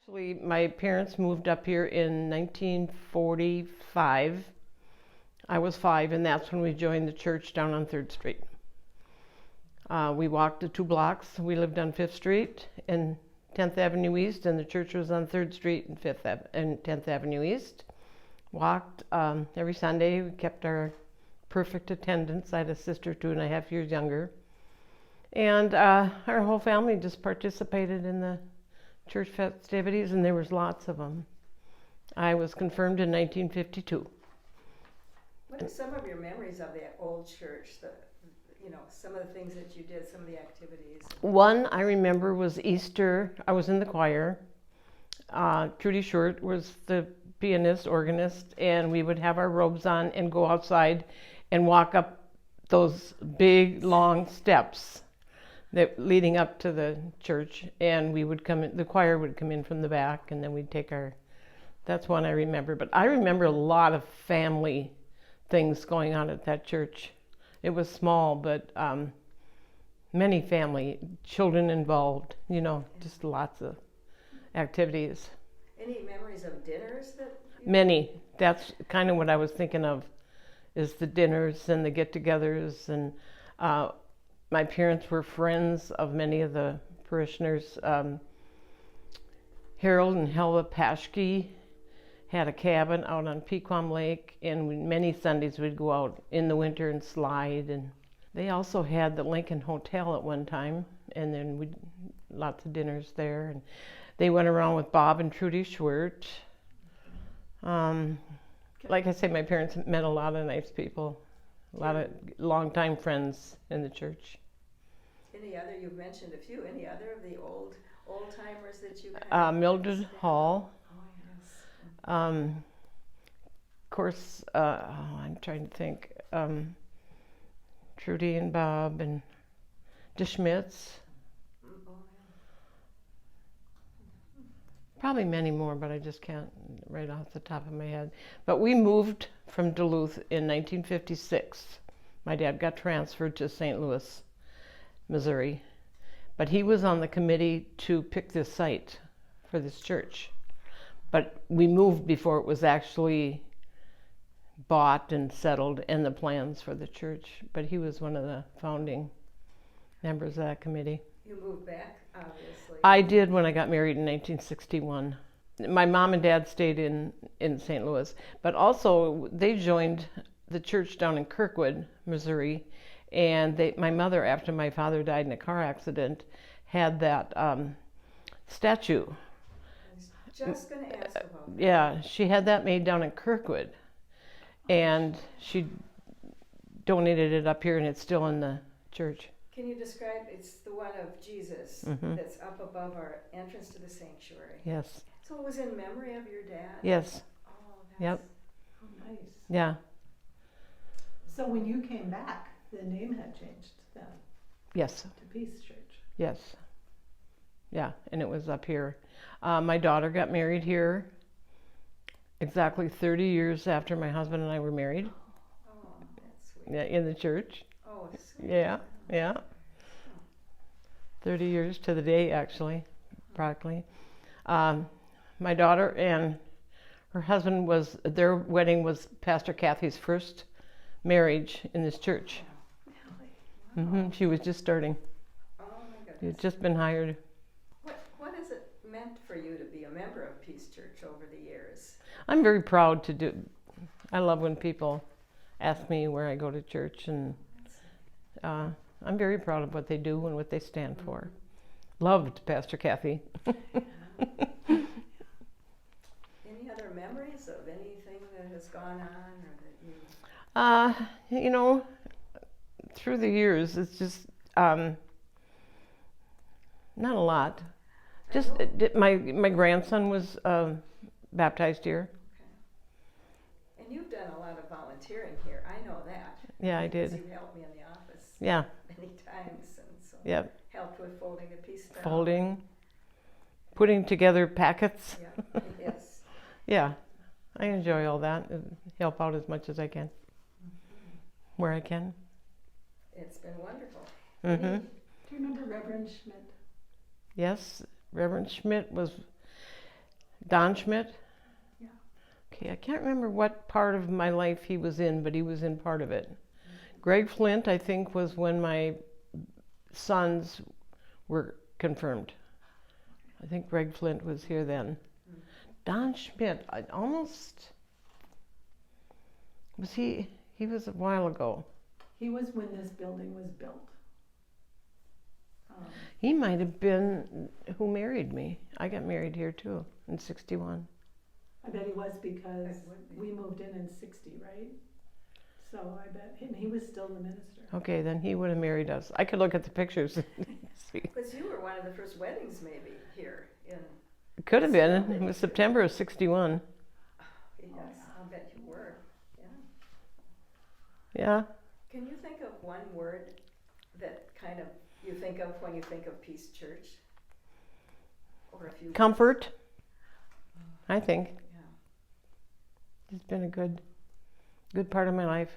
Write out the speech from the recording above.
Actually, my parents moved up here in 1945. I was 5, and that's when we joined the church down on 3rd Street. We walked the 2 blocks. We lived on 5th Street and 10th Avenue East, and the church was on 3rd Street and 10th Avenue East. Walked every Sunday. We kept our perfect attendance. I had a sister 2.5 years younger. And our whole family just participated in the church festivities, and there was lots of them. I was confirmed in 1952. What are some of your memories of that old church? Some of the things that you did, some of the activities. One I remember was Easter. I was in the choir. Trudy Short was the pianist, organist, and we would have our robes on and go outside and walk up those big, long steps that leading up to the church, and we would come in, the choir would come in from the back, and then we'd take our, that's one I remember. But I remember a lot of family things going on at that church. It was small, but many family, children involved, just lots of activities. Any memories of dinners that Many. That's kind of what I was thinking of, is the dinners and the get-togethers. And my parents were friends of many of the parishioners. Harold and Helva Paschke had a cabin out on Pequam Lake, and many Sundays we'd go out in the winter and slide. And they also had the Lincoln Hotel at one time, and then we lots of dinners there. And they went around with Bob and Trudy Schwert. Like I say, my parents met a lot of nice people, a lot of longtime friends in the church. You've mentioned a few, any other of the old timers that you Mildred Hall. Oh, yes. Of course, I'm trying to think, Trudy and Bob and DeSchmitz. Oh, yeah. Probably many more, but I just can't right off the top of my head. But we moved from Duluth in 1956. My dad got transferred to St. Louis, Missouri. But he was on the committee to pick this site for this church. But we moved before it was actually bought and settled and the plans for the church. But he was one of the founding members of that committee. You moved back, obviously. I did when I got married in 1961. My mom and dad stayed in St. Louis, but also they joined the church down in Kirkwood, Missouri, and my mother, after my father died in a car accident, had that statue. I was just going to ask about that. Yeah, she had that made down in Kirkwood, and she donated it up here, and it's still in the church. Can you describe, it's the one of Jesus that's up above our entrance to the sanctuary. Yes. So it was in memory of your dad? Yes. Oh, that's Yep. Nice. Yeah. So when you came back, the name had changed then Yes. to Peace Church. Yes. Yeah, and it was up here. My daughter got married here exactly 30 years after my husband and I were married. Oh, that's sweet. Yeah, in the church. Oh, sweet. Yeah. 30 years to the day, actually, practically. My daughter and her husband their wedding was Pastor Kathy's first marriage in this church. Really? She was just starting. Oh, my goodness. She had just been hired. What has it meant for you to be a member of Peace Church over the years? I'm very proud to do. I love when people ask me where I go to church, and I'm very proud of what they do and what they stand for. Loved Pastor Kathy. Any other memories of anything that has gone on or that you... Through the years, it's just not a lot. Just my grandson was baptized here. Okay. And you've done a lot of volunteering here. I know that. Yeah, I did. Because you helped me in the office Yeah. many times, and so Yep. helped with folding the peace stuff. Folding, putting together packets. Yeah. Yes. Yeah, I enjoy all that and help out as much as I can, where I can. It's been wonderful. Mm-hmm. Do you remember Reverend Schmidt? Yes, Reverend Schmidt was Don Schmidt? Yeah. Okay, I can't remember what part of my life he was in, but he was in part of it. Greg Flint, I think, was when my sons were confirmed. I think Greg Flint was here then. Don Schmidt, I almost, was he was a while ago. He was when this building was built. He might have been who married me. I got married here too in 61. I bet he was because That would be. we moved in 60, right? So I bet, and he was still the minister. Okay, then he would have married us. I could look at the pictures and see. Because you were one of the first weddings maybe here in, It could have been. It was September of 61. yes, I'll bet you were, yeah. Yeah. Can you think of one word that kind of you think of when you think of Peace Church? Or a few? Comfort, I think. Yeah. It's been a good part of my life.